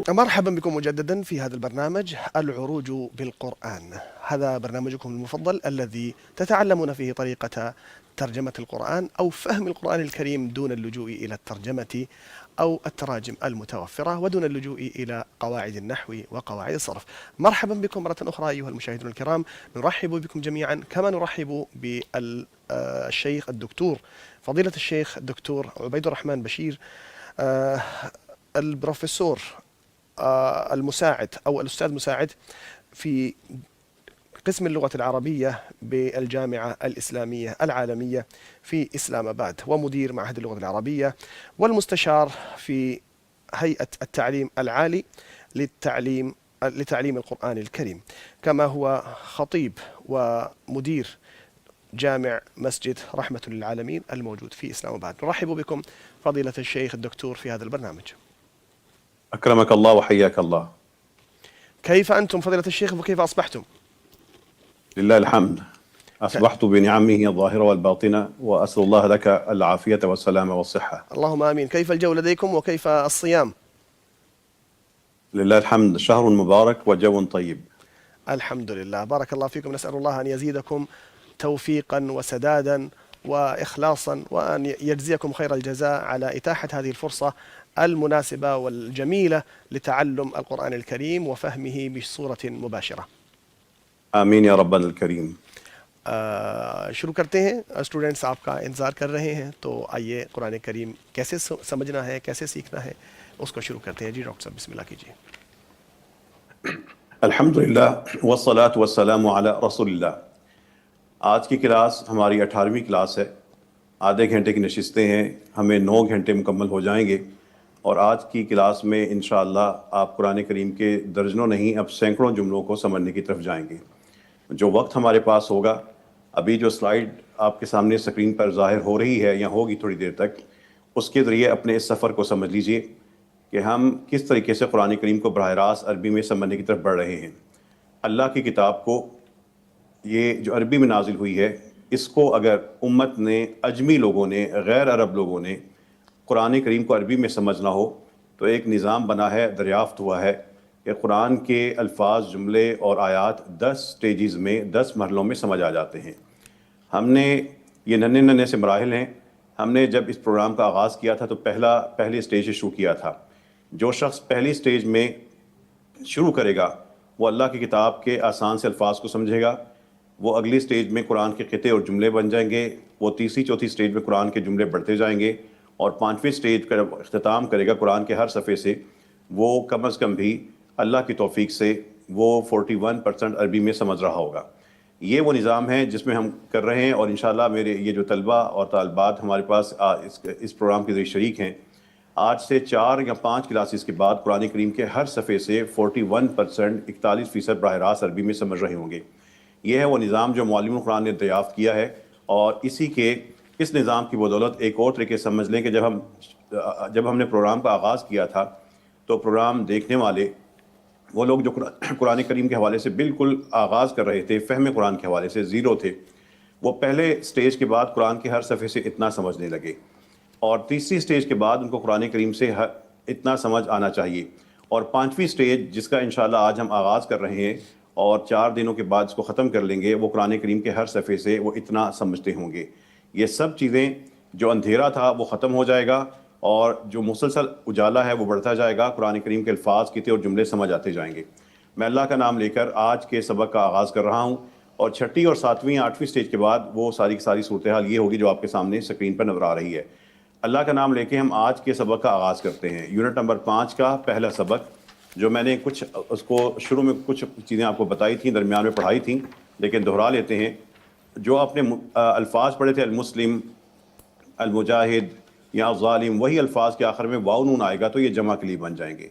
مرحبا بكم مجددا في هذا البرنامج العروج بالقرآن. هذا برنامجكم المفضل الذي تتعلمون فيه طريقة ترجمة القرآن أو فهم القرآن الكريم دون اللجوء إلى الترجمة أو التراجم المتوفرة ودون اللجوء إلى قواعد النحو وقواعد الصرف. مرحبا بكم مرة أخرى أيها المشاهدون الكرام، نرحب بكم جميعا كما نرحب بالشيخ الدكتور فضيلة الشيخ الدكتور عبيد الرحمن بشير، البروفيسور المساعد أو الأستاذ مساعد في قسم اللغة العربية بالجامعة الإسلامية العالمية في إسلام آباد، ومدير معهد اللغة العربية، والمستشار في هيئة التعليم العالي لتعليم القرآن الكريم، كما هو خطيب ومدير جامع مسجد رحمة للعالمين الموجود في إسلام آباد. نرحب بكم فضيلة الشيخ الدكتور في هذا البرنامج. أكرمك الله وحياك الله. كيف أنتم فضيلة الشيخ وكيف أصبحتم؟ لله الحمد، أصبحت بنعمه الظاهرة والباطنة، وأسأل الله لك العافية والسلامة والصحة. اللهم آمين. كيف الجو لديكم وكيف الصيام؟ لله الحمد، شهر مبارك وجو طيب. الحمد لله، بارك الله فيكم. نسأل الله أن يزيدكم توفيقا وسدادا وإخلاصا، وأن يجزيكم خير الجزاء على إتاحة هذه الفرصة المناسبة والجميلة لتعلم القرآن الكريم وفهمه بصورة مباشرة. آمین یا ربنا الکریم. شروع کرتے ہیں. اسٹوڈنٹس آپ کا انتظار کر رہے ہیں، تو آئیے قرآن کریم کیسے سمجھنا ہے، کیسے سیکھنا ہے، اس کو شروع کرتے ہیں. جی ڈاکٹر صاحب بسم اللہ کیجیے. الحمدللہ والصلاة والسلام علی رسول اللہ. آج کی کلاس ہماری 18ویں کلاس ہے. آدھے گھنٹے کی نشستیں ہیں، ہمیں 9 گھنٹے مکمل ہو جائیں گے، اور آج کی کلاس میں انشاءاللہ آپ قرآن کریم کے درجنوں نہیں اب سینکڑوں جملوں کو سمجھنے کی طرف جائیں گے. جو وقت ہمارے پاس ہوگا، ابھی جو سلائیڈ آپ کے سامنے سکرین پر ظاہر ہو رہی ہے یا ہوگی تھوڑی دیر تک، اس کے ذریعے اپنے اس سفر کو سمجھ لیجئے کہ ہم کس طریقے سے قرآن کریم کو براہ راست عربی میں سمجھنے کی طرف بڑھ رہے ہیں. اللہ کی کتاب کو، یہ جو عربی میں نازل ہوئی ہے، اس کو اگر امت نے، اجمی لوگوں نے، غیر عرب لوگوں نے قرآن کریم کو عربی میں سمجھنا ہو تو ایک نظام بنا ہے، دریافت ہوا ہے کہ قرآن کے الفاظ، جملے اور آیات 10 سٹیجز میں، 10 مرحلوں میں سمجھ آ جاتے ہیں. ہم نے یہ ننھے سے مراحل ہیں. ہم نے جب اس پروگرام کا آغاز کیا تھا تو پہلی سٹیج سے شروع کیا تھا. جو شخص پہلی سٹیج میں شروع کرے گا وہ اللہ کی کتاب کے آسان سے الفاظ کو سمجھے گا. وہ اگلی سٹیج میں قرآن کے قطعے اور جملے بن جائیں گے. وہ تیسری چوتھی سٹیج میں قرآن کے جملے بڑھتے جائیں گے، اور 5ویں سٹیج کا جب اختتام کرے گا قرآن کے ہر صفحے سے، وہ کم از کم بھی اللہ کی توفیق سے وہ 41% عربی میں سمجھ رہا ہوگا. یہ وہ نظام ہے جس میں ہم کر رہے ہیں، اور انشاءاللہ میرے یہ جو طلبہ اور طالبات ہمارے پاس اس پروگرام کے ذریعے شریک ہیں، آج سے 4 یا 5 کلاسز کے بعد قرآن کریم کے ہر صفحے سے 41% 41% براہ راست عربی میں سمجھ رہے ہوں گے. یہ ہے وہ نظام جو معلم القرآن نے دریافت کیا ہے، اور اس نظام کی بدولت ایک اور طریقے سمجھ لیں کہ جب ہم نے پروگرام کا آغاز کیا تھا تو پروگرام دیکھنے والے وہ لوگ جو قرآن کریم کے حوالے سے بالکل آغاز کر رہے تھے، فہم قرآن کے حوالے سے زیرو تھے، وہ پہلے سٹیج کے بعد قرآن کے ہر صفحے سے اتنا سمجھنے لگے، اور تیسری سٹیج کے بعد ان کو قرآن کریم سے اتنا سمجھ آنا چاہیے، اور 5ویں سٹیج جس کا انشاءاللہ آج ہم آغاز کر رہے ہیں اور 4 دنوں کے بعد اس کو ختم کر لیں گے، وہ قرآن کریم کے ہر صفحے سے وہ اتنا سمجھتے ہوں گے. یہ سب چیزیں، جو اندھیرا تھا وہ ختم ہو جائے گا، اور جو مسلسل اجالا ہے وہ بڑھتا جائے گا. قرآن کریم کے الفاظ، قطعے اور جملے سمجھ آتے جائیں گے. میں اللہ کا نام لے کر آج کے سبق کا آغاز کر رہا ہوں، اور 6ٹھی اور 7ویں 8ویں سٹیج کے بعد وہ ساری کی ساری صورتحال یہ ہوگی جو آپ کے سامنے سکرین پر نظر آ رہی ہے. اللہ کا نام لے کے ہم آج کے سبق کا آغاز کرتے ہیں. یونٹ نمبر 5 کا پہلا سبق، جو میں نے اس کو شروع میں کچھ چیزیں آپ کو بتائی تھیں، درمیان میں پڑھائی تھیں، لیکن دہرا لیتے ہیں. جو آپ نے الفاظ پڑھے تھے، المسلم، المجاہد یا ظالم، وہی الفاظ کے آخر میں واو نون آئے گا تو یہ جمع کے لیے بن جائیں گے.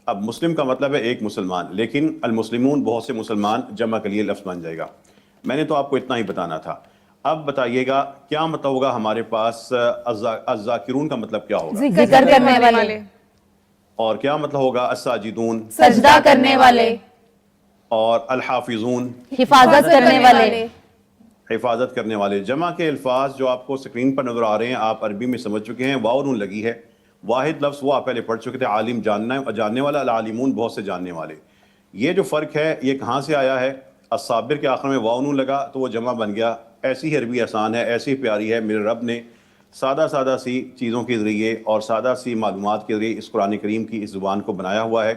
اب مسلم کا مطلب ہے ایک مسلمان، لیکن المسلمون بہت سے مسلمان، جمع کے لیے لفظ بن جائے گا. میں نے تو آپ کو اتنا ہی بتانا تھا. اب بتائیے گا کیا مطلب ہوگا ہمارے پاس الذاکرون کا مطلب کیا ہوگا؟ ذکر کرنے والے. اور کیا مطلب ہوگا الساجدون؟ سجدہ کرنے والے. اور الحافظون؟ حفاظت کرنے والے. حفاظت کرنے والے. جمع کے الفاظ جو آپ کو سکرین پر نظر آ رہے ہیں آپ عربی میں سمجھ چکے ہیں. واو نون لگی ہے، واحد لفظ وہ آپ پہلے پڑھ چکے تھے، عالم جاننے والا، العالمون بہت سے جاننے والے. یہ جو فرق ہے یہ کہاں سے آیا ہے؟ الصابر کے آخر میں واو نون لگا تو وہ جمع بن گیا. ایسی ہی عربی آسان ہے، ایسی پیاری ہے، میرے رب نے سادہ سادہ سی چیزوں کے ذریعے اور سادہ سی معلومات کے ذریعے اس قرآن کریم کی اس زبان کو بنایا ہوا ہے.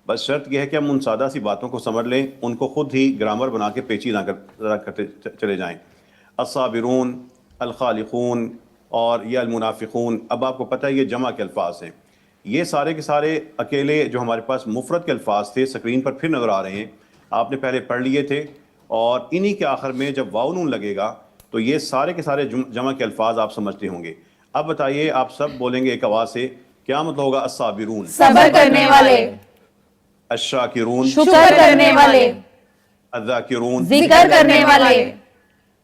بس شرط یہ ہے کہ ہم ان سادہ سی باتوں کو سمجھ لیں، ان کو خود ہی گرامر بنا کے پیچیدہ کرتے چلے جائیں. الصابرون، الخالقون اور یہ المنافقون، اب آپ کو پتہ ہے یہ جمع کے الفاظ ہیں. یہ سارے کے سارے اکیلے جو ہمارے پاس مفرد کے الفاظ تھے اسکرین پر پھر نظر آ رہے ہیں، آپ نے پہلے پڑھ لیے تھے، اور انہی کے آخر میں جب واو نون لگے گا تو یہ سارے کے سارے جمع کے الفاظ آپ سمجھتے ہوں گے. اب بتائیے، آپ سب بولیں گے ایک آواز سے، کیا مطلب ہوگا؟ الصابرون صبر کرنے والے، الشاکرون شکر کرنے والے، الذاکرون ذکر کرنے والے،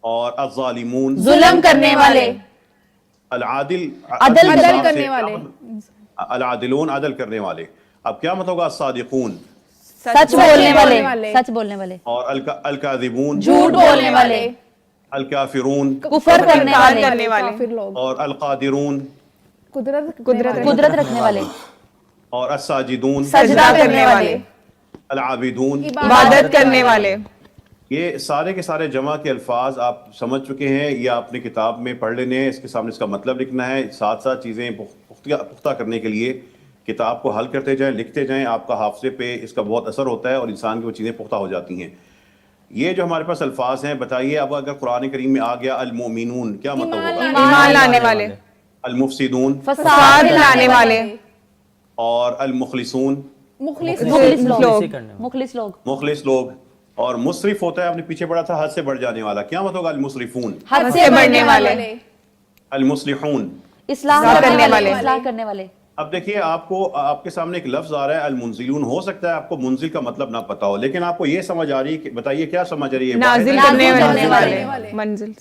اور الظالمون ظلم کرنے والے، العادل عدل کرنے والے، العادلون عدل کرنے والے. اب کیا مطلب ہوگا؟ الصادقون سچ بولنے والے، سچ بولنے والے، اور الکاذبون جھوٹ بولنے والے، الکافرون کفر کرنے والے، کافر لوگ، اور القادرون قدرت رکھنے والے، اور الساجدون سجدہ کرنے والے، العابدون. عبادت کرنے والے. یہ سارے کے سارے جمع کے الفاظ آپ سمجھ چکے ہیں، یا اپنی کتاب میں پڑھ لینے ہیں، اس کے سامنے اس کا مطلب لکھنا ہے. ساتھ ساتھ چیزیں پختہ کرنے کے لیے کتاب کو حل کرتے جائیں، لکھتے جائیں، آپ کا حافظے پہ اس کا بہت اثر ہوتا ہے اور انسان کی وہ چیزیں پختہ ہو جاتی ہیں. یہ جو ہمارے پاس الفاظ ہیں، بتائیے اب اگر قرآن کریم میں آ گیا المؤمنون، کیا مطلب ہوگا؟ ایمان لانے والے، المفسدون فساد لانے والے، اور المخلصون مخلص لوگ، مخلص لوگ، مخلص لوگ. اور مسرف ہوتا ہے، آپ نے پیچھے پڑھا تھا، حد سے بڑھ جانے والا. کیا مطلب ہوگا؟ المسرفون حد سے بڑھنے والے، المصلحون اصلاح کرنے والے. اب دیکھیے، آپ کو آپ کے سامنے ایک لفظ آ رہا ہے المنزلون. ہو سکتا ہے آپ کو منزل کا مطلب نہ پتا ہو، لیکن آپ کو یہ سمجھ آ رہی ہے کہ بتائیے کیا سمجھ آ رہی ہے؟ نازل کرنے والے، منزل.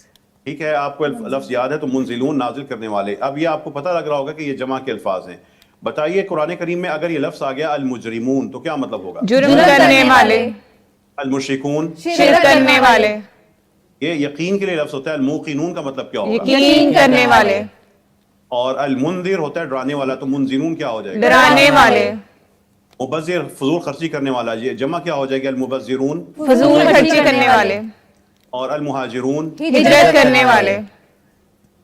ٹھیک ہے، آپ کو لفظ یاد ہے تو منزلون نازل کرنے والے. اب یہ آپ کو پتہ لگ رہا ہوگا کہ یہ جمع کے الفاظ ہیں. بتائیے قرآن کریم میں اگر یہ لفظ آ گیا المجرمون تو کیا مطلب ہوگا؟ جرم کرنے والے، المشرکون شرک کرنے والے، یہ یقین کے لیے لفظ ہوتا ہے. الموقنون کا مطلب کیا ہوگا؟ یقین کرنے والے، اور المنذر ہوتا ہے ڈرانے والا، تو منذرون کیا ہو جائے گا؟ ڈرانے والے. مبذر فضول خرچی کرنے والا، یہ جمع کیا ہو جائے گا؟ المبذرون. فضول خرچی کرنے والے، اور المہاجرون ہجرت کرنے والے.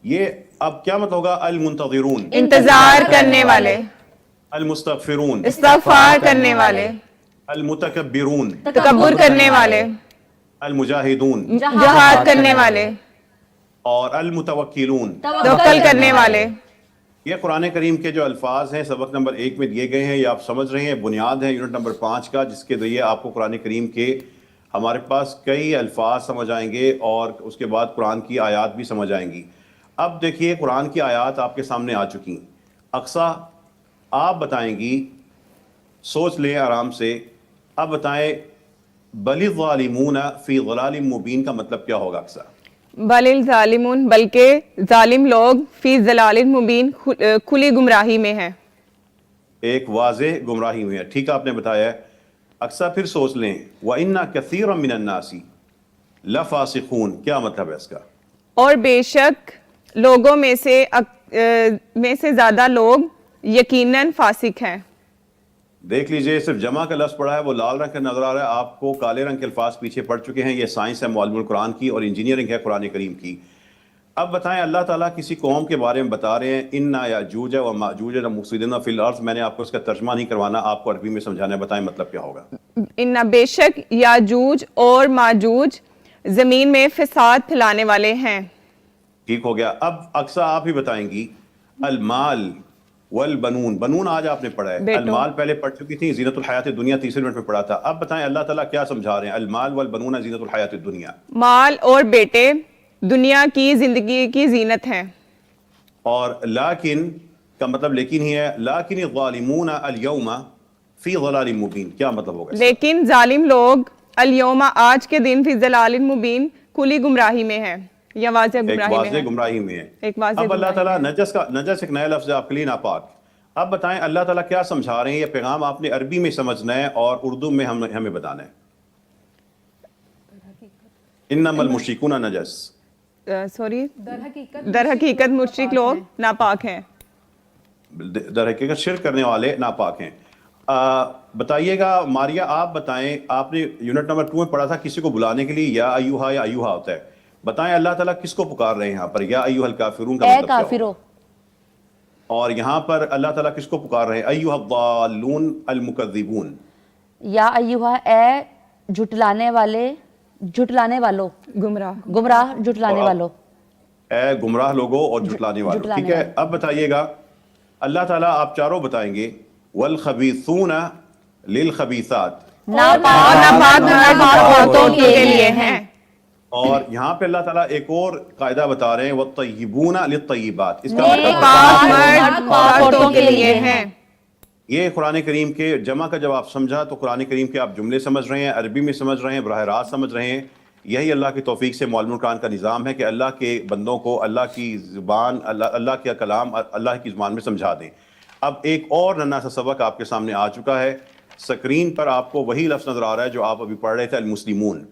یہ اب کیا مطلب ہوگا؟ المنتظرون. انتظار کرنے والے، المستغفرون. استغفار کرنے والے، المتکبرون. تکبر کرنے والے، المجاہدون. جہاد کرنے والے، اور المتوکلون. توکل کرنے والے. یہ قرآن کریم کے جو الفاظ ہیں سبق نمبر 1 میں دیے گئے ہیں، یہ آپ سمجھ رہے ہیں، بنیاد ہے یونٹ نمبر 5 کا، جس کے ذریعے آپ کو قرآن کریم کے ہمارے پاس کئی الفاظ سمجھ آئیں گے اور اس کے بعد قرآن کی آیات بھی سمجھ آئیں گی. اب دیکھیے قرآن کی آیات آپ کے سامنے آ چکی. اقصا آپ بتائیں گی، سوچ لیں آرام سے. اب بتائیں بل الظالمون فی ضلال مبین کا مطلب کیا ہوگا؟ اقصا بل الظالمون، بلکہ ظالم لوگ، فی ضلال مبین، کھلی گمراہی میں ہیں. ایک واضح گمراہی میں ہے. ٹھیک ہے، آپ نے بتایا ہے. اقصا پھر سوچ لیں وَإِنَّ كَثِيرًا مِنَ النَّاسِ لَفَاسِقُونَ، کیا مطلب ہے اس کا؟ اور بے شک لوگوں میں سے زیادہ لوگ یقیناً فاسق ہیں. دیکھ لیجئے، صرف جمع کا لفظ پڑھا ہے، وہ لال رنگ کا نظر آ رہا ہے آپ کو، کالے رنگ کے الفاظ پیچھے پڑ چکے ہیں. یہ سائنس ہے معلم القرآن کی اور انجینئرنگ ہے قرآن کریم کی. اب بتائیں، اللہ تعالیٰ کسی قوم کے بارے میں بتا رہے ہیں اِنَّ یَأْجُوجَ وَمَأْجُوجَ مُفْسِدُونَ فِی الْأَرْضِ. میں نے آپ کو اس کا ترجمہ نہیں کروانا، آپ کو عربی میں سمجھانا ہے. بتائیں مطلب کیا ہوگا؟ ان بے شک یاجوج اور ماجوج زمین میں فساد پھیلانے والے ہیں. ٹھیک ہو گیا. اب اقصا آپ ہی بتائیں گی المال والبنون. بنون آج آپ نے پڑھا ہے، بیٹوں. المال پہلے پڑھ چکی تھی، زینت الحیات دنیا تیسرے منٹ میں پڑھا تھا. اب بتائیں اللہ تعالیٰ کیا سمجھا رہے ہیں؟ المال والبنون زینت الحیات دنیا. مال اور بیٹے دنیا کی زندگی کی زینت ہیں. اور لیکن کا مطلب لیکن ہی ہے. لیکن الظالمون اليوم فی ضلال مبین، کیا مطلب ہوگا؟ لیکن ظالم لوگ الیوم، آج کے دن، فی ضلال مبین، کھلی گمراہی میں ہیں، یا واضح ایک گمراہی میں واضح ہیں. گمراہی میں ہے. ایک واضح اب اللہ گمراہی تعالیٰ نجس ایک نیا لفظ ہے آپ کے لیے، ناپاک. اب بتائیں اللہ تعالیٰ کیا سمجھا رہے ہیں؟ یہ پیغام آپ نے عربی میں سمجھنا ہے اور اردو میں ہمیں بتانا ہے. انما المشرکون نجس، سوری، در حقیقت مشرک لوگ ناپاک ہیں. در حقیقت شرک کرنے والے ناپاک ہیں. بتائیے گا ماریا آپ بتائیں, آپ نے یونٹ نمبر 2 میں پڑھا تھا کسی کو بلانے کے لیے یا ایوہا یا ایوہا ہوتا ہے, بتائیں اللہ تعالیٰ کس کو پکار رہے ہیں یہاں پر, یا ایوہا الکافرون کا مطلب کیا کافرو, اور یہاں پر اللہ تعالیٰ کس کو پکار رہے ہیں, ایوہا الضالون المکذبون, یا ایوہا اے جھٹلانے والو, گمراہ جھٹلانے والو, اے گمراہ لوگوں اور جھٹلانے والوں. ٹھیک ہے, اب بتائیے گا اللہ تعالیٰ آپ چاروں بتائیں گے والخبیثون للخبیثات, ناپاک عورتوں کے لیے ہیں. اور یہاں پہ اللہ تعالیٰ ایک اور قاعدہ بتا رہے ہیں والطیبون للطیبات, اس کا پاک مرد عورتوں کے لیے ہیں. یہ قرآن کریم کے جمع کا جب آپ سمجھا تو قرآن کریم کے آپ جملے سمجھ رہے ہیں, عربی میں سمجھ رہے ہیں, براہ راست سمجھ رہے ہیں. یہی اللہ کی توفیق سے معلم القرآن کا نظام ہے کہ اللہ کے بندوں کو اللہ کی زبان, اللہ کا کلام اللہ کی زبان میں سمجھا دیں. اب ایک اور ننھا سا سبق آپ کے سامنے آ چکا ہے. سکرین پر آپ کو وہی لفظ نظر آ رہا ہے جو آپ ابھی پڑھ رہے تھے, المسلمون.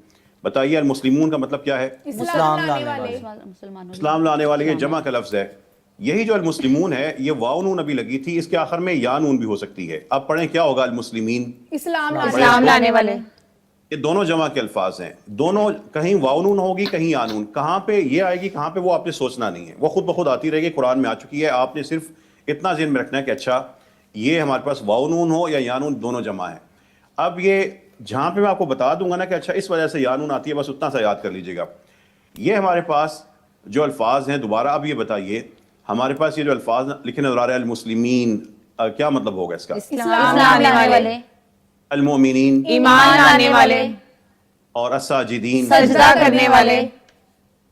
بتائیے المسلمون کا مطلب کیا ہے؟ اسلام لانے والے. اسلام لانے والے, یہ جمع کا لفظ ہے. یہی جو المسلمون ہے یہ واو نون ابھی لگی تھی, اس کے آخر میں یا نون بھی ہو سکتی ہے. اب پڑھیں کیا ہوگا, المسلمین اسلام لانے والے. یہ دونوں جمع کے الفاظ ہیں, دونوں کہیں واو نون ہوگی کہیں یا نون. کہاں پہ یہ آئے گی کہاں پہ وہ آپ نے سوچنا نہیں ہے, وہ خود بخود آتی رہے گی, قرآن میں آ چکی ہے. آپ نے صرف اتنا ذہن میں رکھنا ہے کہ اچھا یہ ہمارے پاس واو نون ہو یا یا نون دونوں جمع ہیں. اب یہ جہاں پہ میں آپ کو بتا دوں گا نا کہ اچھا اس وجہ سے یا نون آتی ہے, بس اتنا سا یاد کر لیجئے گا. یہ ہمارے پاس جو الفاظ ہیں, دوبارہ اب یہ بتائیے ہمارے پاس یہ جو الفاظ لکھے نظر آ رہے ہیں المسلمین, کیا مطلب ہوگا اس کا؟ اسلام لانے والے, المؤمنین ایمان لانے والے, اور الساجدین سجدہ کرنے والے,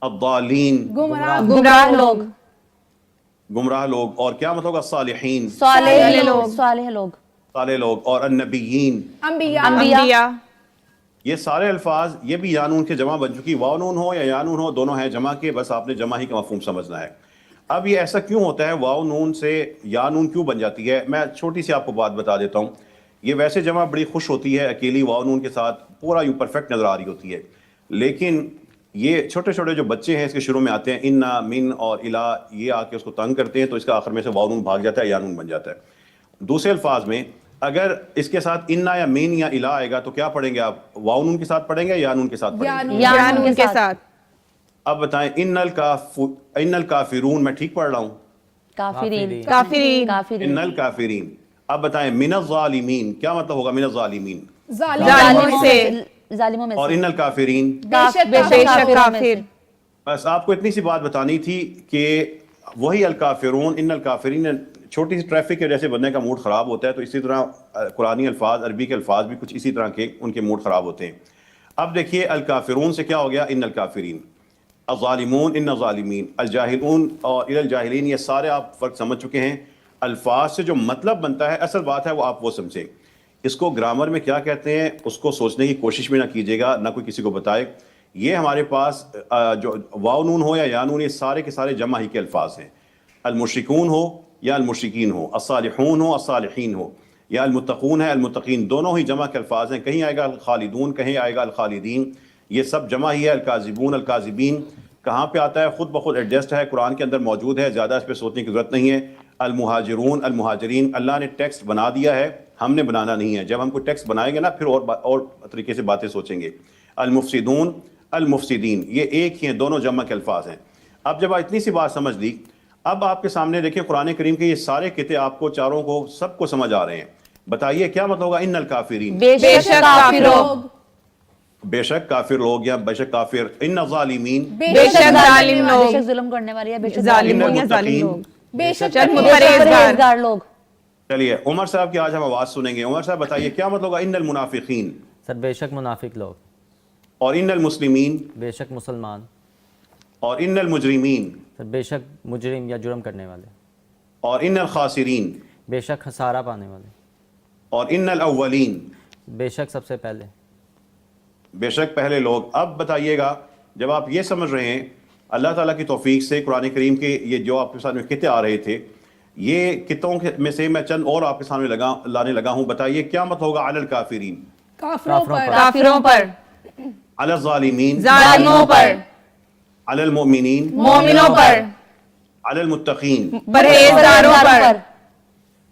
الضالین گمراہ لوگ, گمراہ لوگ, اور کیا مطلب ہوگا الصالحین صالح لوگ, صالح لوگ, اور النبیین انبیاء. یہ سارے الفاظ یہ بھی یا نون کے جمع بن چکی, واو نون ہو یا یا نون ہو دونوں ہیں جمع کے, بس آپ نے جمع ہی کا مفہوم سمجھنا ہے. اب یہ ایسا کیوں ہوتا ہے, واو نون سے یا نون کیوں بن جاتی ہے؟ میں چھوٹی سی آپ کو بات بتا دیتا ہوں. یہ ویسے جمع بڑی خوش ہوتی ہے, اکیلی واو نون کے ساتھ پورا یوں پرفیکٹ نظر آ رہی ہوتی ہے, لیکن یہ چھوٹے چھوٹے جو بچے ہیں اس کے شروع میں آتے ہیں انا من اور الا, یہ آ کے اس کو تنگ کرتے ہیں تو اس کا آخر میں سے واو نون بھاگ جاتا ہے, یا نون بن جاتا ہے. دوسرے الفاظ میں اگر اس کے ساتھ انا یا مین یا الا آئے گا تو کیا پڑھیں گے آپ, واو نون کے ساتھ پڑھیں گے یا نون کے ساتھ پڑھیں گے؟ یا نون کے ساتھ. اب بتائیں ان الکافرون, میں ٹھیک پڑھ رہا ہوں؟ کافرین. ان الکافرین. اب بتائیں من الظالمین, کیا مطلب ہوگا من الظالمین؟ ظالموں میں. اور ان الکافرین, بے شک کافر. بس آپ کو اتنی سی بات بتانی تھی کہ وہی الکافرون, ان الکافرین. چھوٹی سی ٹریفک کی وجہ سے بندے کا موڈ خراب ہوتا ہے, تو اسی طرح قرآنی الفاظ, عربی کے الفاظ بھی کچھ اسی طرح کے ان کے موڈ خراب ہوتے ہیں. اب دیکھیے الکافرون سے کیا ہو گیا, ان الکافرین. الظالمون ان الظالمین, الجاہلون اور الی الجاہلین, یہ سارے آپ فرق سمجھ چکے ہیں. الفاظ سے جو مطلب بنتا ہے, اصل بات ہے وہ آپ وہ سمجھیں. اس کو گرامر میں کیا کہتے ہیں اس کو سوچنے کی کوشش بھی نہ کیجیے گا, نہ کوئی کسی کو بتائے. یہ ہمارے پاس جو واو نون ہو یا یا نون, یہ سارے کے سارے جمع ہی کے الفاظ ہیں. المشرکون ہو یا المشرکین ہو, الصالحون ہو الصالحین ہو, یا المتقون ہے المتقین, دونوں ہی جمع کے الفاظ ہیں. کہیں آئے گا الخالدون, کہیں آئے گا الخالدین, یہ سب جمع ہی ہے. الکاذبون الکاذبین کہاں پہ آتا ہے خود بخود ایڈجسٹ ہے, قرآن کے اندر موجود ہے, زیادہ اس پہ سوچنے کی ضرورت نہیں ہے. المہاجرون المہاجرین, اللہ نے ٹیکسٹ بنا دیا ہے, ہم نے بنانا نہیں ہے. جب ہم کوئی ٹیکسٹ بنائیں گے نا پھر اور طریقے سے باتیں سوچیں گے. المفسدون المفسدین, یہ ایک ہی ہیں, دونوں جمع کے الفاظ ہیں. اب جب آپ اتنی سی بات سمجھ لی, اب آپ کے سامنے دیکھیں قرآن کریم کے یہ سارے قطعے آپ کو چاروں کو سب کو سمجھ آ رہے ہیں. بتائیے کیا مطلب ہوگا ان الکافرین؟ بے شک کافر لوگ, بے شک کافر لوگ یا بے شک کافر. ان الظالمین, بے شک ظالم لوگ, بے شک ظلم کرنے والے, بے شک ظالمون یا ظالم لوگ, بے شک پرہیزگار لوگ. چلیے عمر صاحب کی آج ہم آواز سنیں گے. عمر صاحب بتائیے کیا مطلب ہوگا ان المنافقین؟ سر بے شک منافق لوگ. اور ان المسلمین؟ بے شک مسلمان. اور ان المجرمین؟ سر بے شک مجرم یا جرم کرنے والے. اور ان الخاسرین؟ بے شک خسارہ پانے والے. اور ان الاولین؟ بے شک سب سے پہلے. بے شک پہلے لوگ. اب بتائیے گا جب آپ یہ سمجھ رہے ہیں اللہ تعالیٰ کی توفیق سے قرآن کریم کے یہ جو آپ کے سامنے قطعے آ رہے تھے, یہ قطعوں میں سے میں چند اور آپ کے سامنے لانے لگا ہوں. بتائیے کیا مت ہوگا علی الکافرین؟ کافروں پر. علی الظالمین؟ ظالموں پر. علی المؤمنین؟ مومنوں پر. علی المتقین؟ پرہیزگاروں پر.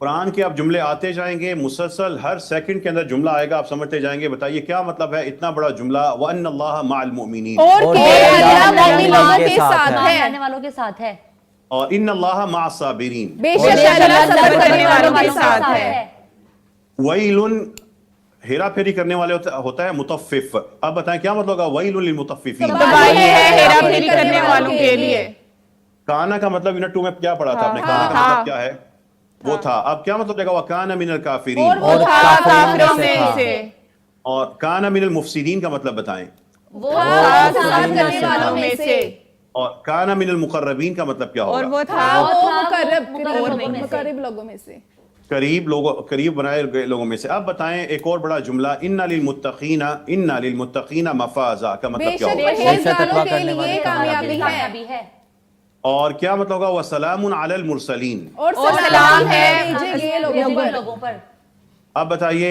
قرآن کے اب جملے آتے جائیں گے مسلسل، ہر سیکنڈ کے اندر جملہ آئے گا، آپ سمجھتے جائیں گے. بتائیے کیا مطلب ہے اتنا بڑا جملہ وَأَنَّ اللَّهَ مَعَ الْمُؤْمِنِينَ اور کہ اللہ اللہ مومنوں مومنوں کے کے ساتھ ساتھ ہے. آنے والوں کے ساتھ ہے. اور إِنَّ اللَّهَ مَعَ الصَّابِرِينَ. بے شک اللہ صبر کرنے والوں کے ساتھ ہے. وَيْلٌ ہیرا پھیری کرنے والے ہوتا ہے مطفف. اب بتائیں کیا مطلب ہوگا وَيْلٌ لِلْمُطَفِّفِينَ. تباہی ہے ہیرا پھیری کرنے والوں کے لیے. کانا کا مطلب یونٹ 2 میں کیا پڑھا تھا آپ نے؟ کانا کا مطلب کیا ہے؟ وہ تھا. اب کیا مطلب دیکھا وَكَانَ مِنَ الْكَافِرِينَ. اور وہ تھا کافروں میں سے. اور کانا من المفسدین کا مطلب بتائیں. وہ تھا فساد کرنے والوں میں سے. اور کانا من المقربین کا مطلب کیا اور ہوگا؟ وہ تھا وہ مقرب لوگوں میں سے. قریب بنائے گئے لوگوں میں سے. اب بتائیں ایک اور بڑا جملہ ان للمتقین مفازا کا مطلب بے کیا شک ہوگا؟ پرہیزگاروں کے لیے کامیابی ہے. اور کیا مطلب ہوگا وسلام علی المرسلین. اور سلام ہے بھیجے گئے لوگوں پر. اب بتائیے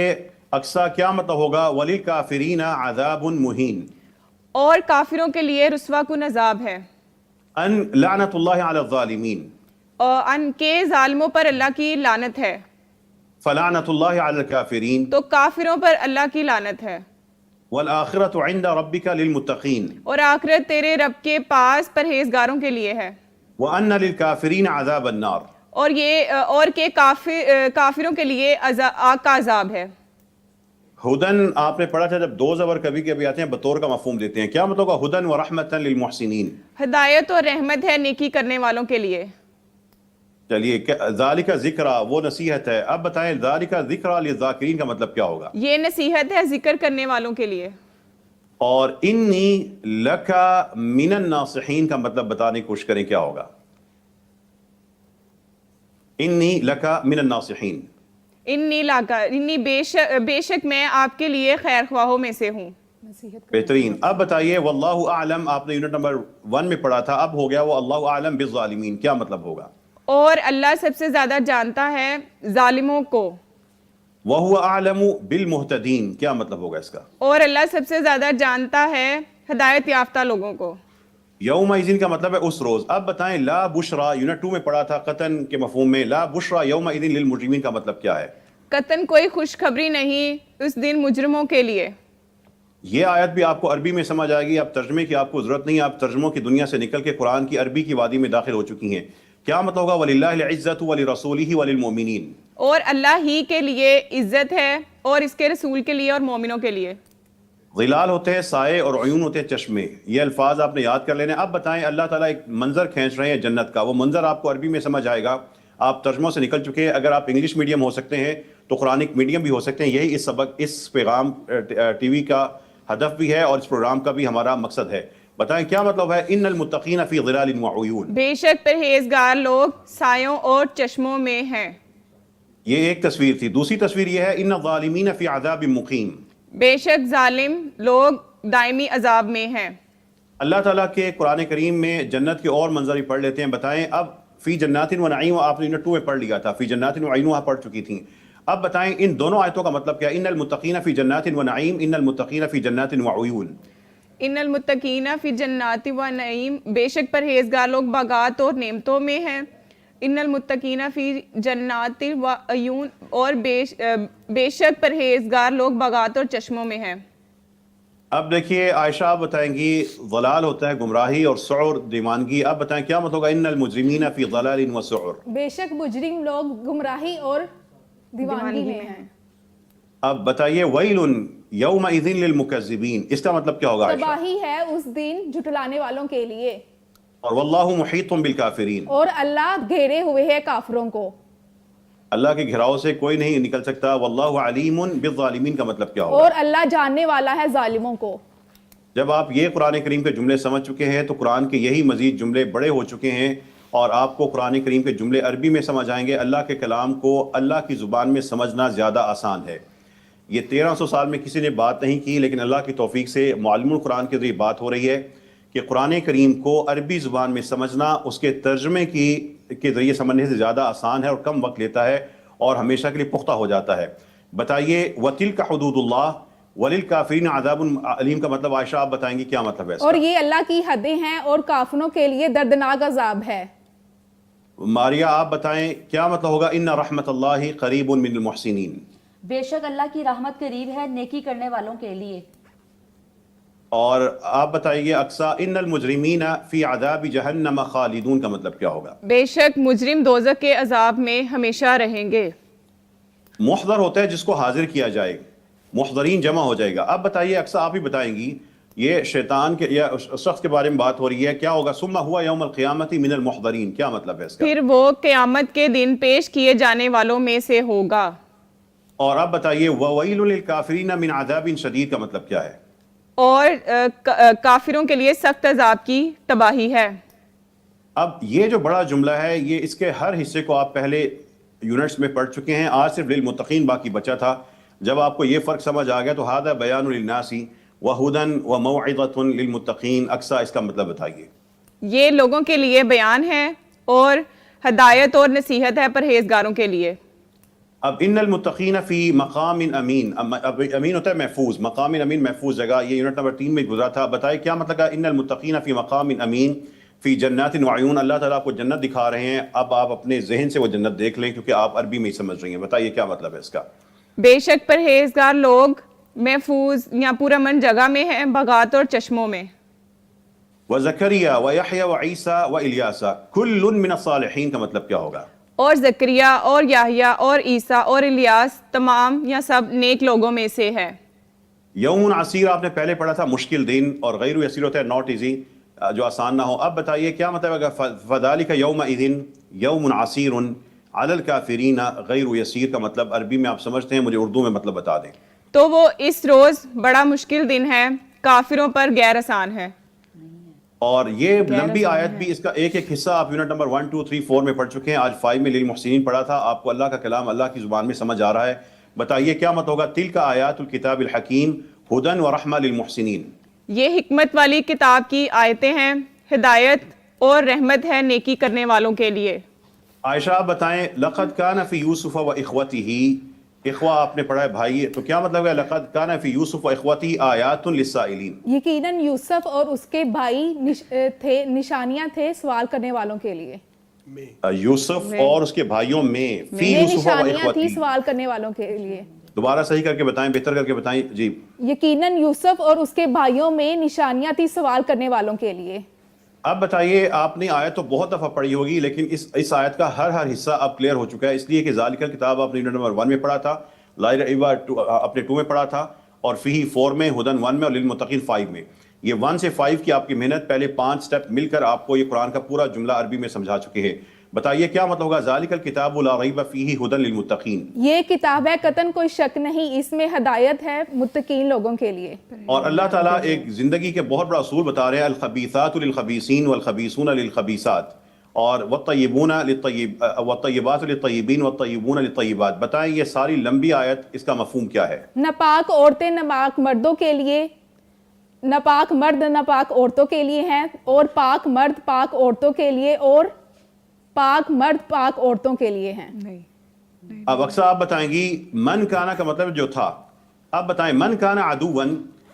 اقصا کیا مطلب ہوگا وللکافرین عذاب مہین. اور کافروں کے لیے رسوا کن عذاب ہے. ان لعنت اللہ علی الظالمین. اور ان کے ظالموں پر اللہ کی لعنت ہے. فلعنت اللہ علی الکافرین. تو کافروں پر اللہ کی لعنت ہے. والآخرۃ عند ربک للمتقین. اور آخرت تیرے رب کے پاس پرہیزگاروں کے لیے ہے. وان للکافرین عذاب النار. اور کہ کافروں کے لیے آگ کا عذاب ہے. ہدن آپ نے پڑھا تھا جب دو زبر کبھی کبھی آتے ہیں بطور کا مفہوم دیتے ہیں. کیا مطلب ہوگا ہدن ورحمۃ للمحسنین. ہدایت اور رحمت ہے نیکی کرنے والوں کے لیے. چلیے ذالک ذکرہ وہ نصیحت ہے. اب بتائیں ذالک ذکرہ للذاکرین کا مطلب کیا ہوگا؟ یہ نصیحت ہے ذکر کرنے والوں کے لیے. اور انی لک من الناصحین کا مطلب بتانے کی کوشش کریں کیا ہوگا؟ انی لک من الناصحین. انی بے شک میں آپ کے لیے خیر خواہوں میں سے ہوں. بہترین. اب بتائیے واللہ اعلم آپ نے یونٹ نمبر 1 میں پڑھا تھا، اب ہو گیا وہ اللہ اعلم بالظالمین. کیا مطلب ہوگا؟ اور اللہ سب سے زیادہ جانتا ہے ظالموں کو. وَهُوَ أَعْلَمُ بِالْمُهْتَدِينَ. کیا مطلب ہوگا اس کا؟ اور اللہ سب سے زیادہ جانتا ہے ہدایت یافتہ لوگوں کو. یومئذ کا مطلب ہے اس روز. اب بتائیں لا بشرا یونٹ 2 میں پڑھا تھا قطن کے مفہوم میں. لا بشرا یومئذ للمجرمین کا مطلب کیا ہے؟ قطعاً کوئی خوشخبری نہیں اس دن مجرموں کے لیے. یہ آیت بھی آپ کو عربی میں سمجھ آئے گی. اب ترجمے کی آپ کو ضرورت نہیں، آپ ترجموں کی دنیا سے نکل کے قرآن کی عربی کی وادی میں داخل ہو چکی ہیں. کیا مطلب ہوگا وَلِلَّهِ الْعِزَّةُ وَلِرَسُولِهِ وَلِلْمُؤْمِنِينَ. اور اللہ ہی کے لیے عزت ہے اور اس کے رسول کے لیے اور مومنوں کے لیے. ظلال ہوتے ہیں سائے اور عیون ہوتے ہیں چشمے. یہ الفاظ آپ نے یاد کر لینے. اب بتائیں اللہ تعالیٰ ایک منظر کھینچ رہے ہیں جنت کا. وہ منظر آپ کو عربی میں سمجھ آئے گا. آپ ترجموں سے نکل چکے ہیں. اگر آپ انگلش میڈیم ہو سکتے ہیں تو قرآنک میڈیم بھی ہو سکتے ہیں. یہی اس پیغام ٹی وی کا ہدف بھی ہے اور اس پروگرام کا بھی ہمارا مقصد ہے. بتائیں کیا مطلب ہے ان المتقین فی ظلال وعیون. بے شک پرہیزگار لوگ سایوں اور چشموں میں ہیں. یہ ایک تصویر تھی. دوسری تصویر یہ ہے ان الظالمین فی عذاب مقیم. بے شک ظالم لوگ دائمی عذاب میں ہیں. اللہ تعالیٰ کے قرآن کریم میں جنت کے اور منظر بھی پڑھ لیتے ہیں. بتائیں اب فی جنات و نعیم آپ نے یونٹ 2 میں پڑھ لیا تھا. فی جنات و نعیم وہاں پڑھ چکی تھیں. اب بتائیں ان دونوں آیتوں کا مطلب کیا؟ ان المتقین فی جنات و نعیم، ان المتقین فی جنات و عیون. ان المتقین فی جنات و نعیم بے شک پرہیزگار لوگ باغات اور نعمتوں میں ہیں. ان المتقین فی جنات و عیون اور بے شک پرہیزگار لوگ باغات اور چشموں میں ہیں. اب دیکھیے عائشہ آپ بتائیں گی ضلال ہوتا ہے گمراہی اور سعر دیوانگی. اب بتائیں کیا مطلب ہوگا ان المجرمین فی ضلال و سعر. بے شک مجرم لوگ گمراہی اور دیوانگی میں ہیں. اب بتائیے ویل یومئذ للمکذبین. اس کا مطلب کیا ہوگا عائشہ؟ تباہی ہے اس دن جھٹلانے والوں کے لیے. اور واللہ محیط بالکافرین. اور اللہ گھیرے ہوئے ہے کافروں کو. اللہ کے گھراؤ سے کوئی نہیں نکل سکتا. واللہ علیم بالظالمین کا مطلب کیا ہوگا؟ اور اللہ جاننے والا ہے ظالموں کو. جب آپ یہ قرآن کریم کے جملے سمجھ چکے ہیں تو قرآن کے یہی مزید جملے بڑے ہو چکے ہیں اور آپ کو قرآن کریم کے جملے عربی میں سمجھ آئیں گے. اللہ کے کلام کو اللہ کی زبان میں سمجھنا زیادہ آسان ہے. یہ 1300 سال میں کسی نے بات نہیں کی، لیکن اللہ کی توفیق سے معلم القرآن کے ذریعے بات ہو رہی ہے کہ قرآن کریم کو عربی زبان میں سمجھنا اس کے ترجمے کے ذریعے سمجھنے سے زیادہ آسان ہے اور کم وقت لیتا ہے اور ہمیشہ کے لیے پختہ ہو جاتا ہے. بتائیے وَتِلْكَ حُدُودُ اللَّهِ وَلِلْكَافِرِينَ عَذَابٌ عَلِيمٌ کا مطلب عائشہ آپ بتائیں گی کیا مطلب ہے اس کا؟ اور یہ اللہ کی حدیں ہیں اور کافروں کے لیے دردناک عذاب ہے. ماریا آپ بتائیں کیا مطلب ہوگا ان رحمت اللہ قریب من المحسنین؟ بے شک اللہ کی رحمت قریب ہے نیکی کرنے والوں کے لیے. اور آپ بتائیے اقصا ان المجرمین فی عذاب جہنم خالدون کا مطلب کیا ہوگا؟ بے شک مجرم دوزخ کے عذاب میں ہمیشہ رہیں گے. محضر ہوتا ہے جس کو حاضر کیا جائے، محضرین جمع ہو جائے گا. اب بتائیے اقصا آپ ہی بتائیں گی، یہ شیطان کے یا اس شخص کے بارے میں بات ہو رہی ہے، کیا ہوگا ثم ہوا یوم القیامت من المحضرین، کیا مطلب ہے اس کا؟ پھر وہ قیامت کے دن پیش کیے جانے والوں میں سے ہوگا. اور اب بتائیے وویل للکافرین من عذاب شدید کا مطلب کیا ہے؟ اور کافروں کے لیے سخت عذاب کی تباہی ہے. اب یہ جو بڑا جملہ ہے، یہ اس کے ہر حصے کو آپ پہلے یونٹس میں پڑھ چکے ہیں، آج صرف للمتقین باقی بچا تھا. جب آپ کو یہ فرق سمجھ آ گیا تو ھذا بیان للناس وہدی وموعظۃ للمتقین. اقصا اس کا مطلب بتائیے. یہ لوگوں کے لیے بیان ہے اور ہدایت اور نصیحت ہے پرہیزگاروں کے لیے. اب ان المتقین فی مقام امین، اب امین ہوتا ہے محفوظ، مقام امین محفوظ جگہ، یہ یونٹ نمبر 3 میں گزرا تھا. بتائیں کیا مطلب ہے ان المتقین فی مقام امین فی جنات وعیون؟ اللہ تعالیٰ آپ کو جنت دکھا رہے ہیں. اب آپ اپنے ذہن سے وہ جنت دیکھ لیں کیونکہ آپ عربی میں ہی سمجھ رہی ہیں. بتائیے کیا مطلب ہے اس کا؟ بے شک پرہیزگار لوگ محفوظ یا پرامن جگہ میں ہیں، باغات اور چشموں میں. وزکریا ویحییٰ وعیسیٰ والیاسا کل من الصالحین کا مطلب کیا ہوگا؟ اور زکریا اور یحییٰ اور عیسیٰ اور الیاس تمام یا سب نیک لوگوں میں سے ہے. یوم عسیر آپ نے پہلے پڑھا تھا مشکل دن، اور غیر یسیر ہوتا ہے ناٹ ایزی، جو آسان نہ ہو. اب بتائیے کیا مطلب ہے فذالک یومئذ یوم عسیر علی الکافرین غیر یسیر کا مطلب عربی میں آپ سمجھتے ہیں، مجھے اردو میں مطلب بتا دیں. تو وہ اس روز بڑا مشکل دن ہے، کافروں پر غیر آسان ہے. اور یہ لمبی آیت بھی، اس کا ایک ایک حصہ آپ یونٹ نمبر 1 2 3 4 میں پڑھ چکے ہیں. آج 5 میں للمحسنین پڑھا تھا. آپ کو اللہ کا کلام اللہ کی زبان میں سمجھ آ رہا ہے. بتائیے کیا مطلب ہوگا تلک آیات الکتاب الحکیم ھدی ورحمہ للمحسنین؟ یہ حکمت والی کتاب کی آیتیں ہیں، ہدایت اور رحمت ہے نیکی کرنے والوں کے لیے. عائشہ آپ بتائیں لقد کان فی یوسف و اخوتہ، اخوہ آپ نے پڑھا ہے بھائی، تو کیا مطلب ہے لقد کان فی یوسف و اخوتہ آیات للسائلین؟ یقیناً یوسف اور اس کے بھائی نشانیاں تھے سوال کرنے والوں کے لیے. یوسف اور اس کے بھائیوں میں، فی یہ یوسف و نشانیاں تھی اخوتہ. سوال کرنے والوں کے لیے. دوبارہ صحیح کر کے بتائیں، بہتر کر کے بتائیں جی. یقیناً یوسف اور اس کے بھائیوں میں نشانیاں تھی سوال کرنے والوں کے لیے. اب بتائیے، آپ نے آیت تو بہت دفعہ پڑھی ہوگی لیکن اس آیت کا ہر حصہ اب کلیئر ہو چکا ہے، اس لیے کہ ذالک کتاب آپ نے یونٹ نمبر 1 میں پڑھا تھا، لا ریب اپنے 2 میں پڑھا تھا، اور فیہ 4 میں، ہدن 1 میں، اور للمتقین 5 میں. یہ 1 سے 5 کی آپ کی محنت، پہلے 5 سٹیپ مل کر آپ کو یہ قرآن کا پورا جملہ عربی میں سمجھا چکے ہیں. بتائیے کیا مطلب ہوگا ذالک الکتاب لا ریب فیہ ھدی للمتقین؟ یہ کتاب ہے، قطعاً کوئی شک نہیں، اس میں ہدایت ہے متقین لوگوں کے لیے. اور اللہ تعالیٰ ایک زندگی کے بہت بڑا اصول بتا رہے ہیں، الخبیثات للخبیثین والخبیثون للخبیثات، اور والطیبون والطیبات للطیبین والطیبون للطیبات. بتائیں یہ ساری لمبی آیت، اس کا مفہوم کیا ہے؟ ناپاک عورتیں ناپاک مردوں کے لیے، ناپاک مرد ناپاک عورتوں کے لیے ہیں، اور پاک مرد پاک عورتوں کے لیے، اور پاک مرد پاک عورتوں کے لیے ہیں. اب اکثر آپ بتائیں گی من کانا کا مطلب جو تھا. اب بتائیں من کانا عدوا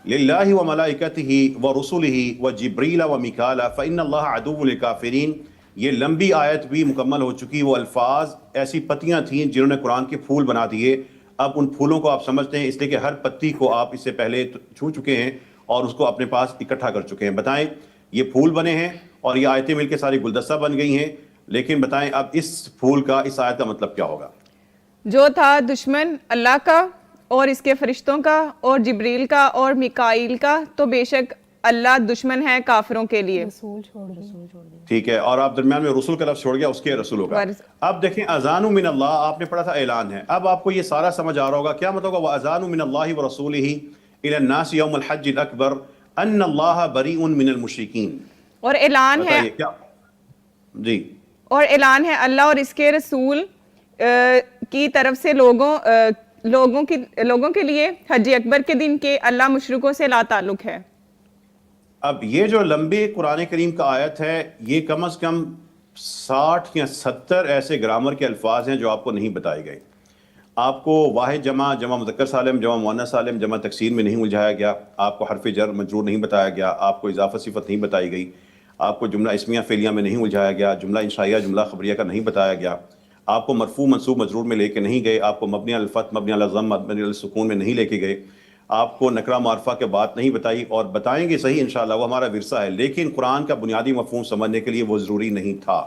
للہ وملائکتہ ورسلہ وجبریل ومیکال فإن اللہ عدو للکافرین. یہ لمبی آیت بھی مکمل ہو چکی. وہ الفاظ ایسی پتیاں تھیں جنہوں نے قرآن کے پھول بنا دیے. اب ان پھولوں کو آپ سمجھتے ہیں، اس لیے کہ ہر پتی کو آپ اس سے پہلے چھو چکے ہیں اور اس کو اپنے پاس اکٹھا کر چکے ہیں. بتائیں یہ پھول بنے ہیں اور یہ آیتیں مل کے ساری گلدستہ بن گئی ہیں، لیکن بتائیں اب اس پھول کا، اس آیت کا مطلب کیا ہوگا؟ جو تھا دشمن اللہ کا اور اس کے فرشتوں کا اور جبریل کا اور میکائیل کا، تو بے شک اللہ دشمن ہے کافروں کے لیے. ٹھیک ہے، اور آپ درمیان میں رسول کا لفظ چھوڑ گیا، اس کے رسول ہوگا. اب دیکھیں اذان من اللہ آپ نے پڑھا تھا، اعلان ہے. اب آپ کو یہ سارا سمجھ آ رہا ہوگا کیا مطلب ہوگا وَأَذَانُ مِنَ اللَّهِ وَرَسُولِهِ إِلَى النَّاسِ يَوْمَ الْحَجِّ الْأَكْبَرِ أَنَّ اللَّهَ بَرِيءٌ مِنَ الْمُشْرِكِينَ. اور اعلان ہے، کیا جی، اور اعلان ہے اللہ اور اس کے رسول کی طرف سے لوگوں کے لیے حج اکبر کے دن کے اللہ مشرکوں سے لا تعلق ہے. اب یہ جو لمبے قرآن کریم کا آیت ہے، یہ کم از کم 60 یا 70 ایسے گرامر کے الفاظ ہیں جو آپ کو نہیں بتائے گئے. آپ کو واحد جمع، جمع مذکر سالم، جمع مؤنث سالم، جمع تکسیر میں نہیں الجھایا گیا. آپ کو حرف جر مجرور نہیں بتایا گیا. آپ کو اضافہ صفت نہیں بتائی گئی. آپ کو جملہ اسمیہ فعلیہ میں نہیں الجھایا گیا، جملہ انشائیہ جملہ خبریہ کا نہیں بتایا گیا، آپ کو مرفوع منصوب مجرور میں لے کے نہیں گئے، آپ کو مبنی علی الفتح مبنی علی الضم مبنی علی السکون میں نہیں لے کے گئے، آپ کو نکرہ معرفہ کے بات نہیں بتائی، اور بتائیں گے صحیح انشاءاللہ، وہ ہمارا ورثہ ہے، لیکن قرآن کا بنیادی مفہوم سمجھنے کے لیے وہ ضروری نہیں تھا۔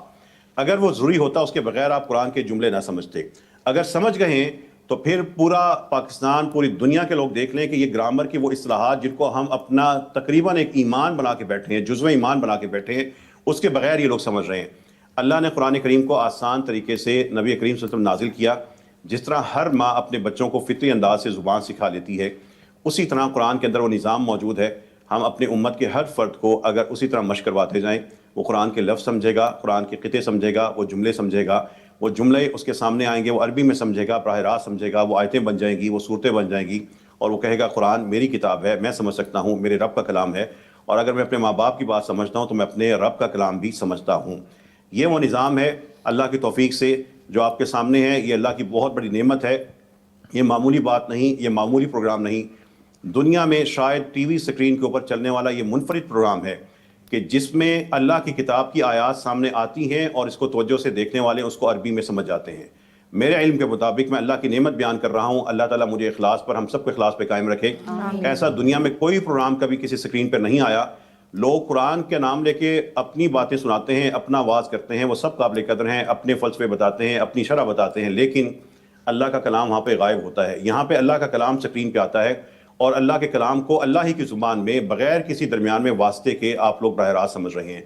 اگر وہ ضروری ہوتا اس کے بغیر آپ قرآن کے جملے نہ سمجھتے۔ اگر سمجھ گئے ہیں تو پھر پورا پاکستان، پوری دنیا کے لوگ دیکھ لیں کہ یہ گرامر کی وہ اصطلاحات جن کو ہم اپنا تقریباً ایک ایمان بنا کے بیٹھے ہیں، جزو ایمان بنا کے بیٹھے ہیں، اس کے بغیر یہ لوگ سمجھ رہے ہیں۔ اللہ نے قرآن کریم کو آسان طریقے سے نبی کریم صلی اللہ علیہ وسلم نازل کیا، جس طرح ہر ماں اپنے بچوں کو فطری انداز سے زبان سکھا لیتی ہے، اسی طرح قرآن کے اندر وہ نظام موجود ہے۔ ہم اپنے امت کے ہر فرد کو اگر اسی طرح مشق کرواتے جائیں، وہ قرآن کے لفظ سمجھے گا، قرآن کے قطعے سمجھے گا، وہ جملے سمجھے گا، وہ جملے اس کے سامنے آئیں گے، وہ عربی میں سمجھے گا، براہ راست سمجھے گا، وہ آیتیں بن جائیں گی، وہ صورتیں بن جائیں گی، اور وہ کہے گا قرآن میری کتاب ہے، میں سمجھ سکتا ہوں، میرے رب کا کلام ہے، اور اگر میں اپنے ماں باپ کی بات سمجھتا ہوں تو میں اپنے رب کا کلام بھی سمجھتا ہوں۔ یہ وہ نظام ہے اللہ کی توفیق سے جو آپ کے سامنے ہے۔ یہ اللہ کی بہت بڑی نعمت ہے، یہ معمولی بات نہیں، یہ معمولی پروگرام نہیں۔ دنیا میں شاید ٹی وی سکرین کے اوپر چلنے والا یہ منفرد پروگرام ہے کہ جس میں اللہ کی کتاب کی آیات سامنے آتی ہیں اور اس کو توجہ سے دیکھنے والے اس کو عربی میں سمجھ جاتے ہیں۔ میرے علم کے مطابق میں اللہ کی نعمت بیان کر رہا ہوں، اللہ تعالیٰ مجھے اخلاص پر، ہم سب کو اخلاص پہ قائم رکھے۔ ایسا دنیا میں کوئی پروگرام کبھی کسی سکرین پہ نہیں آیا۔ لوگ قرآن کے نام لے کے اپنی باتیں سناتے ہیں، اپنا واز کرتے ہیں، وہ سب قابل قدر ہیں، اپنے فلسفے بتاتے ہیں، اپنی شرح بتاتے ہیں، لیکن اللہ کا کلام وہاں پہ غائب ہوتا ہے۔ یہاں پہ اللہ کا کلام سکرین پہ آتا ہے، اور اللہ کے کلام کو اللہ ہی کی زبان میں بغیر کسی درمیان میں واسطے کے آپ لوگ براہ راست سمجھ رہے ہیں۔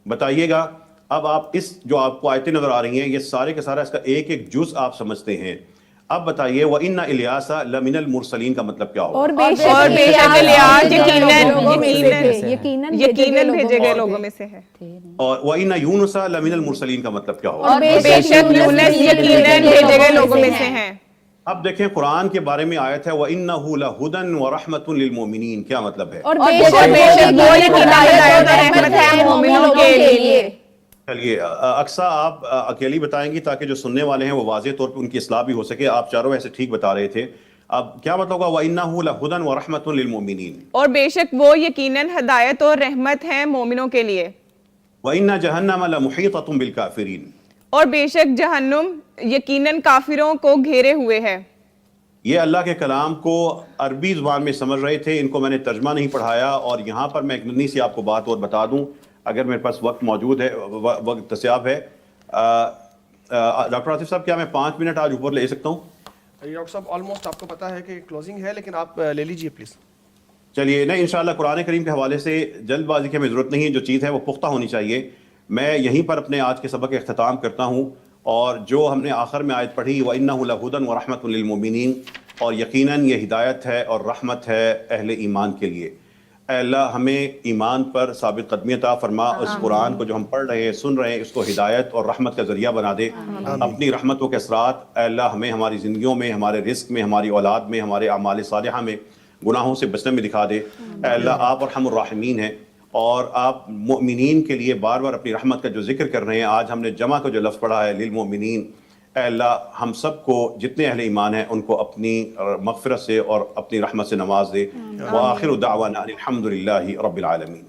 بتائیے گا اب آپ اس جو آپ کو آیتیں نظر آ رہی ہیں، یہ سارے کے سارا اس کا ایک ایک جز آپ سمجھتے ہیں۔ اب بتائیے وَإِنَّ إِلْيَاسَ لَمِنَ الْمُرْسَلِينَ کا مطلب کیا ہوگا؟ اور بے شک الیاس یقیناً بھیجے گئے لوگوں میں سے ہے۔ اور وَإِنَّ يُونُسَ لَمِنَ الْمُرْسَلِينَ کا مطلب کیا ہوگا؟ اور بے شک یونس یقیناً بھیجے گئے لوگوں میں سے ہیں۔ اب دیکھیں قرآن کے بارے میں آیت ہے وَإِنَّهُ لَهُدًى وَرَحْمَةٌ لِلْمُؤْمِنِينَ، کیا مطلب ہے؟ اور بے شک وہ ہدایت اور رحمت ہے مومنوں کے لیے۔ چلیے اقصیٰ آپ اکیلی بتائیں گی تاکہ جو سننے والے ہیں وہ واضح طور پہ ان کی اصلاح بھی ہو سکے۔ آپ چاروں ایسے ٹھیک بتا رہے تھے، اب کیا مطلب ہوگا وَإِنَّهُ لَهُدًى وَرَحْمَةٌ لِلْمُؤْمِنِينَ؟ اور بے شک وہ یقیناً ہدایت اور رحمت ہے مومنوں کے لیے۔ وَإِنَّ جَهَنَّمَ لَمُحِيطَةٌ بِالْكَافِرِينَ، اور بے شک جہنم یقیناً کافروں کو گھیرے ہوئے ہے۔ یہ اللہ کے کلام کو عربی زبان میں سمجھ رہے تھے، ان کو میں نے ترجمہ نہیں پڑھایا، اور یہاں پر میں ایک ننھی سی آپ کو بات اور بتا دوں، اگر میرے پاس وقت موجود ہے، وقت دستیاب ہے۔ ڈاکٹر آصف صاحب کیا میں 5 منٹ آج اوپر لے سکتا ہوں؟ ڈاکٹر صاحب آلموسٹ آپ کو پتا ہے کہ کلوزنگ ہے، لیکن آپ لے لیجئے پلیز۔ چلیے نہیں، انشاءاللہ قرآن کریم کے حوالے سے جلد بازی کی ہمیں ضرورت نہیں ہے، جو چیز ہے وہ پختہ ہونی چاہیے۔ میں یہیں پر اپنے آج کے سبق کا اختتام کرتا ہوں، اور جو ہم نے آخر میں آیت پڑھی وَإِنَّهُ لَهُدًى وَرَحْمَةٌ لِلْمُؤْمِنِينَ، اور یقیناً یہ ہدایت ہے اور رحمت ہے اہل ایمان کے لیے۔ اے اللہ ہمیں ایمان پر ثابت قدمی عطا فرما، اس قرآن کو جو ہم پڑھ رہے ہیں، سن رہے ہیں، اس کو ہدایت اور رحمت کا ذریعہ بنا دے۔ اپنی رحمتوں کے اثرات اے اللہ ہمیں ہماری زندگیوں میں، ہمارے رزق میں، ہماری اولاد میں، ہمارے اعمال صالحہ میں، گناہوں سے بچنے میں دکھا دے۔ اے اللہ آپ ارحم الراحمین ہیں، اور آپ مؤمنین کے لیے بار بار اپنی رحمت کا جو ذکر کر رہے ہیں، آج ہم نے جمع کا جو لفظ پڑھا ہے للمؤمنین، اے اللہ ہم سب کو جتنے اہل ایمان ہیں ان کو اپنی مغفرت سے اور اپنی رحمت سے نواز دے۔ وآخر دعوانا الحمد للہ رب العالمین۔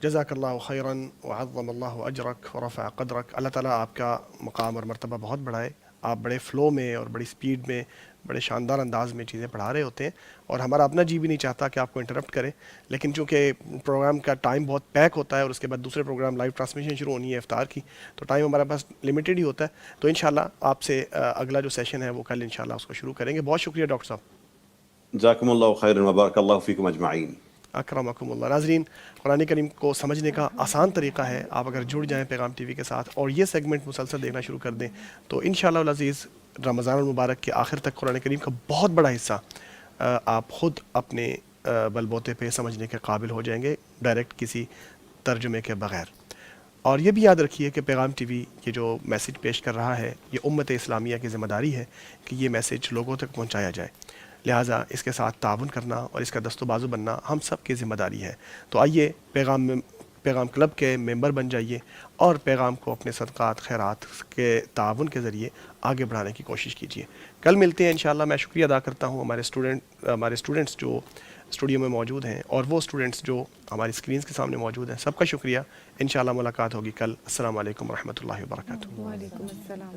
جزاک اللہ خیراً وعظم اللہ اجرک ورفع قدرک۔ اللہ تعالیٰ آپ کا مقام اور مرتبہ بہت بڑھائے۔ آپ بڑے فلو میں اور بڑی سپیڈ میں، بڑے شاندار انداز میں چیزیں پڑھا رہے ہوتے ہیں، اور ہمارا اپنا جی بھی نہیں چاہتا کہ آپ کو انٹرپٹ کرے، لیکن چونکہ پروگرام کا ٹائم بہت پیک ہوتا ہے اور اس کے بعد دوسرے پروگرام لائیو ٹرانسمیشن شروع ہونی ہے افطار کی، تو ٹائم ہمارے پاس لمیٹڈ ہی ہوتا ہے۔ تو انشاءاللہ آپ سے اگلا جو سیشن ہے وہ کل انشاءاللہ اس کو شروع کریں گے۔ بہت شکریہ ڈاکٹر صاحب۔ جزاکم اللہ خیرا وبارک اللہ فیکم اجمعین۔ اکرمکم اللہ۔ ناظرین، قرآن کریم کو سمجھنے کا آسان طریقہ ہے، آپ اگر جڑ جائیں پیغام ٹی وی کے ساتھ اور یہ سیگمنٹ مسلسل دیکھنا شروع کر دیں تو انشاءاللہ العزیز رمضان المبارک کے آخر تک قرآن کریم کا بہت بڑا حصہ آپ خود اپنے بل بوتے پہ سمجھنے کے قابل ہو جائیں گے، ڈائریکٹ کسی ترجمے کے بغیر۔ اور یہ بھی یاد رکھیے کہ پیغام ٹی وی یہ جو میسج پیش کر رہا ہے، یہ امت اسلامیہ کی ذمہ داری ہے کہ یہ میسج لوگوں تک پہنچایا جائے، لہٰذا اس کے ساتھ تعاون کرنا اور اس کا دست و بازو بننا ہم سب کی ذمہ داری ہے۔ تو آئیے پیغام کلب کے ممبر بن جائیے اور پیغام کو اپنے صدقات خیرات کے تعاون کے ذریعے آگے بڑھانے کی کوشش کیجیے۔ کل ملتے ہیں انشاءاللہ. میں شکریہ ادا کرتا ہوں ہمارے اسٹوڈنٹس جو اسٹوڈیو میں موجود ہیں اور وہ اسٹوڈنٹس جو ہماری اسکرینس کے سامنے موجود ہیں. سب کا شکریہ. انشاءاللہ ملاقات ہوگی کل. السلام علیکم ورحمۃ اللہ وبرکاتہ. وعلیکم السلام.